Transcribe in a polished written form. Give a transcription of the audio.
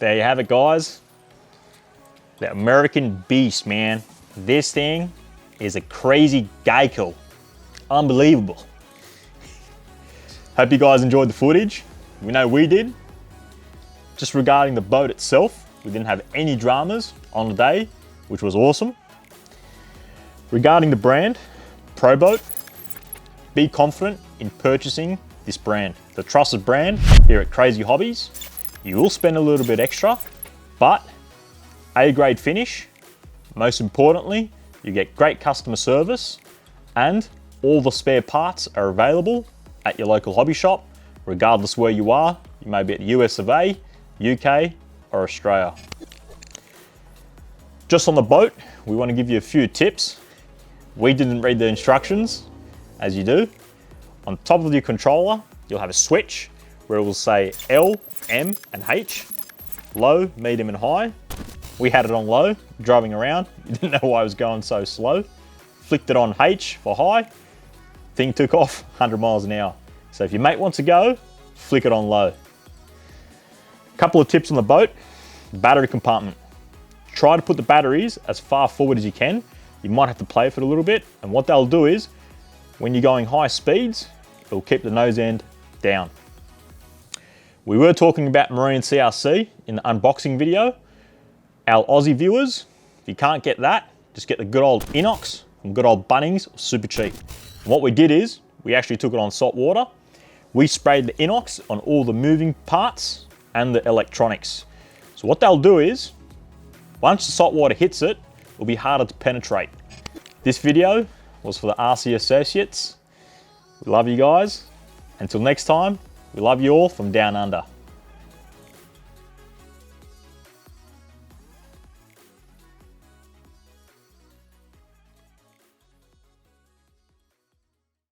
there you have it, guys. The American Beast, man. This thing is a crazy Geico. Unbelievable. Hope you guys enjoyed the footage. We know we did. Just regarding the boat itself, we didn't have any dramas on the day, which was awesome. Regarding the brand, ProBoat, be confident in purchasing this brand. The trusted brand here at Crazy Hobbies. You will spend a little bit extra, but A-grade finish. Most importantly, you get great customer service and all the spare parts are available at your local hobby shop, regardless where you are. You may be at the US of A, UK, or Australia. Just on the boat, we want to give you a few tips. We didn't read the instructions, as you do. On top of your controller, you'll have a switch where it will say L, M, and H, low, medium, and high. We had it on low, driving around. You didn't know why I was going so slow. Flicked it on H for high. Thing took off 100 miles an hour. So if your mate wants to go, flick it on low. Couple of tips on the boat. Battery compartment. Try to put the batteries as far forward as you can. You might have to play with it a little bit. And what they'll do is, when you're going high speeds, it'll keep the nose end down. We were talking about Marine CRC in the unboxing video. Our Aussie viewers, if you can't get that, just get the good old inox from good old Bunnings, super cheap. And what we did is, we actually took it on salt water. We sprayed the inox on all the moving parts and the electronics. So what they'll do is, once the salt water hits it, it'll be harder to penetrate. This video was for the RC Associates. We love you guys. Until next time, we love you all from down under.